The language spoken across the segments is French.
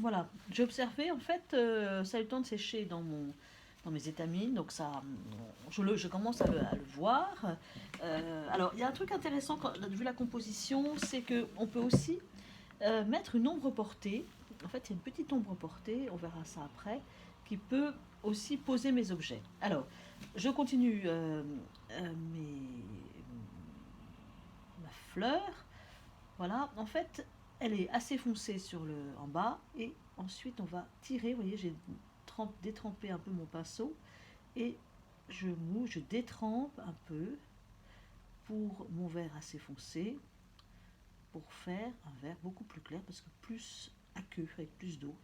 Voilà, j'ai observé, en fait, ça a eu le temps de sécher dans mes étamines, donc ça, je commence à le voir. Alors, il y a un truc intéressant, vu la composition, c'est qu'on peut aussi mettre une ombre portée. En fait, il y a une petite ombre portée, on verra ça après, qui peut aussi poser mes objets. Alors, je continue ma fleur. Voilà, en fait, elle est assez foncée en bas et ensuite on va tirer. Vous voyez, j'ai détrempé un peu mon pinceau et je détrempe un peu pour mon vert assez foncé pour faire un vert beaucoup plus clair parce que plus aqueux avec plus d'eau.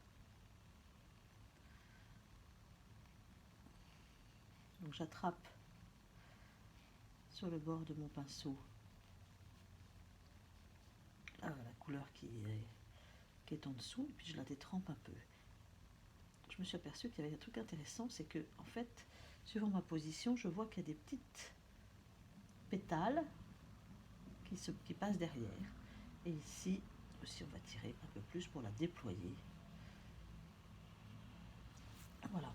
Donc j'attrape sur le bord de mon pinceau la couleur qui est en dessous et puis je la détrempe un peu. Je me suis aperçue qu'il y avait un truc intéressant, c'est que en fait, suivant ma position, je vois qu'il y a des petites pétales qui passent derrière. Et ici aussi, on va tirer un peu plus pour la déployer. Voilà.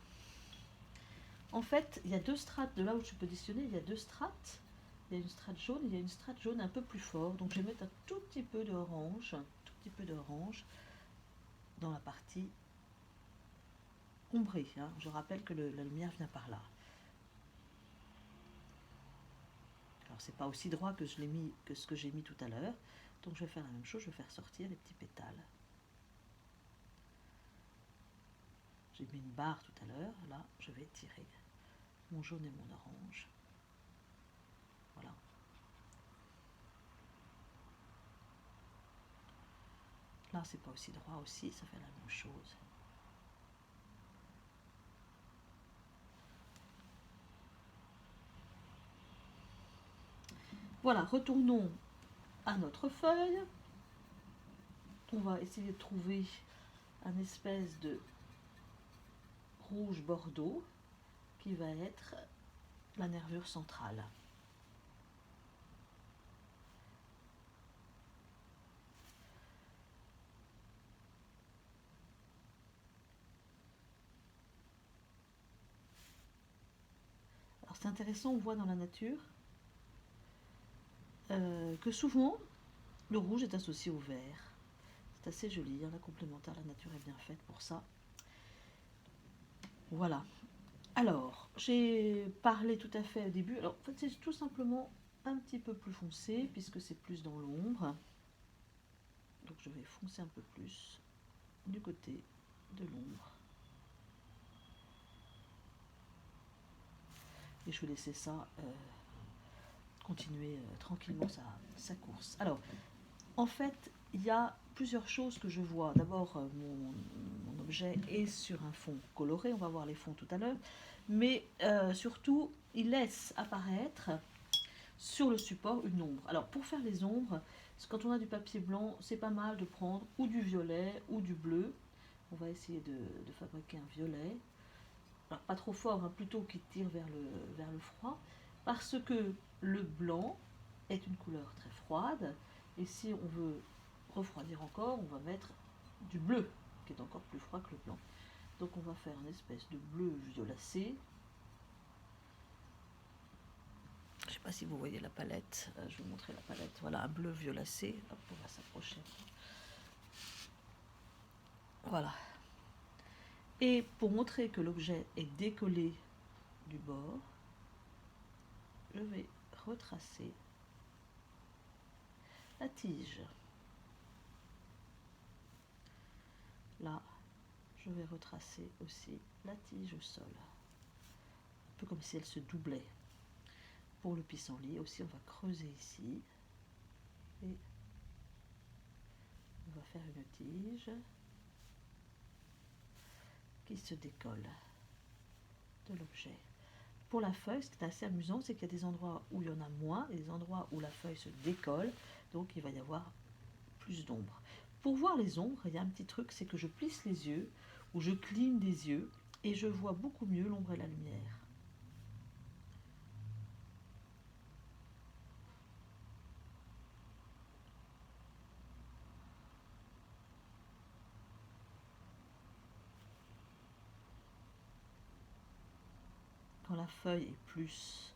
En fait, il y a deux strates, de là où je suis positionnée, il y a deux strates. Il y a une strate jaune et il y a une strate jaune un peu plus fort. Donc je vais mettre un tout petit peu d'orange, dans la partie ombrée. Hein. Je rappelle que la lumière vient par là. Alors c'est pas aussi droit que ce que j'ai mis tout à l'heure. Donc je vais faire la même chose, je vais faire sortir les petits pétales. J'ai mis une barre tout à l'heure, là je vais tirer mon jaune et mon orange. Voilà. Là c'est pas aussi droit aussi, ça fait la même chose. Voilà, retournons à notre feuille. On va essayer de trouver un espèce de rouge bordeaux qui va être la nervure centrale. Alors c'est intéressant, on voit dans la nature que souvent le rouge est associé au vert. C'est assez joli, hein, la complémentaire, la nature est bien faite pour ça. Voilà. Alors, j'ai parlé tout à fait au début. Alors, en fait, c'est tout simplement un petit peu plus foncé, puisque c'est plus dans l'ombre. Donc, je vais foncer un peu plus du côté de l'ombre. Et je vais laisser ça continuer tranquillement sa course. Alors, en fait, il y a plusieurs choses que je vois. D'abord, mon objet est sur un fond coloré, on va voir les fonds tout à l'heure, mais surtout, il laisse apparaître sur le support une ombre. Alors, pour faire les ombres, quand on a du papier blanc, c'est pas mal de prendre ou du violet ou du bleu. On va essayer de fabriquer un violet. Alors, pas trop fort, hein, plutôt qui tire vers le froid, parce que le blanc est une couleur très froide, et si on veut refroidir encore, on va mettre du bleu, qui est encore plus froid que le blanc. Donc on va faire une espèce de bleu violacé. Je ne sais pas si vous voyez la palette, je vais vous montrer la palette. Voilà, un bleu violacé. Hop, on va s'approcher. Voilà. Et pour montrer que l'objet est décollé du bord, je vais retracer la tige. Là, je vais retracer aussi la tige au sol. Un peu comme si elle se doublait. Pour le pissenlit aussi, on va creuser ici. Et on va faire une tige qui se décolle de l'objet. Pour la feuille, ce qui est assez amusant, c'est qu'il y a des endroits où il y en a moins et des endroits où la feuille se décolle. Donc il va y avoir plus d'ombre. Pour voir les ombres, il y a un petit truc, c'est que je plisse les yeux ou je cligne des yeux et je vois beaucoup mieux l'ombre et la lumière. la feuille est plus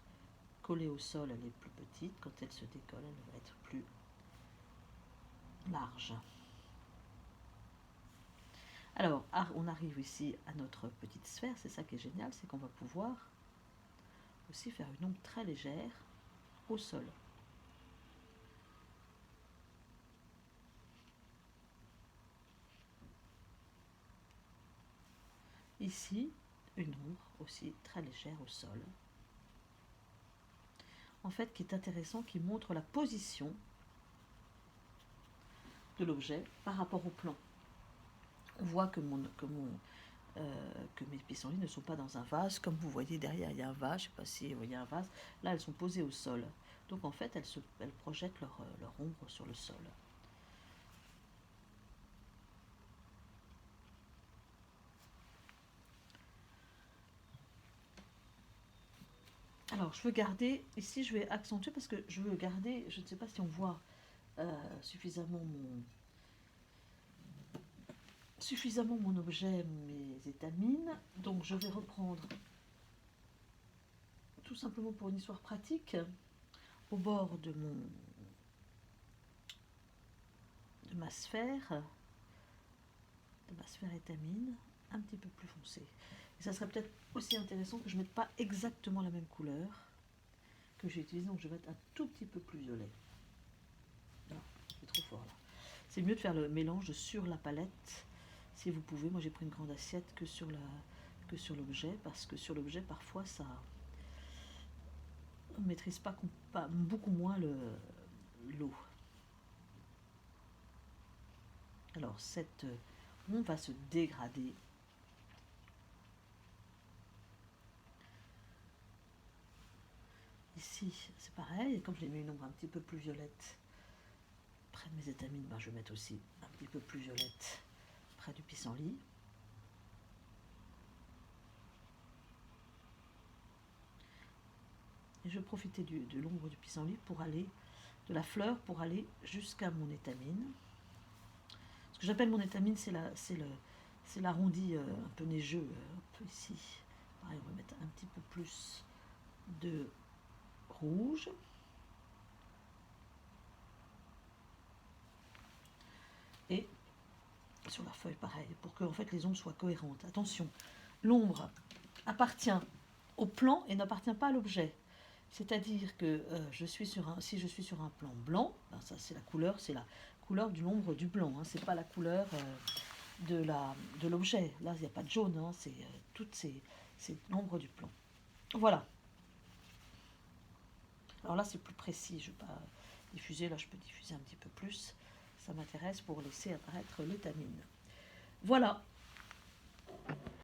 collée au sol, elle est plus petite. Quand elle se décolle, elle va être plus large. Alors, on arrive ici à notre petite sphère. C'est ça qui est génial, c'est qu'on va pouvoir aussi faire une ombre très légère au sol. Ici, une ombre aussi très légère au sol. En fait, qui est intéressant, qui montre la position de l'objet par rapport au plan. On voit que mes pissenlits ne sont pas dans un vase. Comme vous voyez derrière, il y a un vase. Je ne sais pas si vous voyez un vase. Là, elles sont posées au sol. Donc en fait, elles projettent leur ombre sur le sol. Alors, je veux garder, ici je vais accentuer parce que je veux garder, je ne sais pas si on voit suffisamment mon objet, mes étamines. Donc je vais reprendre, tout simplement pour une histoire pratique, au bord de ma sphère étamine, un petit peu plus foncé. Et ça serait peut-être aussi intéressant que je ne mette pas exactement la même couleur que j'ai utilisée, donc je vais mettre un tout petit peu plus violet. Non, c'est trop fort là. C'est mieux de faire le mélange sur la palette, si vous pouvez. Moi j'ai pris une grande assiette que sur l'objet, parce que sur l'objet parfois ça on ne maîtrise pas beaucoup moins l'eau. Alors cette ombre va se dégrader. Ici c'est pareil, et comme j'ai mis une ombre un petit peu plus violette près de mes étamines, ben, je vais mettre aussi un petit peu plus violette près du pissenlit. Et je vais profiter de l'ombre du pissenlit pour aller, de la fleur, pour aller jusqu'à mon étamine. Ce que j'appelle mon étamine, c'est l'arrondi un peu neigeux, un peu ici. Pareil, on va mettre un petit peu plus de rouge. Et sur la feuille, pareil, pour que en fait, les ombres soient cohérentes. Attention, l'ombre appartient au plan et n'appartient pas à l'objet. C'est-à-dire que si je suis sur un plan blanc, ben ça c'est la couleur de l'ombre du blanc, hein, c'est pas la couleur de l'objet. Là, il n'y a pas de jaune, hein, c'est l'ombre du plan. Voilà. Alors là, c'est plus précis, je ne vais pas diffuser, là je peux diffuser un petit peu plus. Ça m'intéresse pour laisser apparaître l'étamine. Voilà,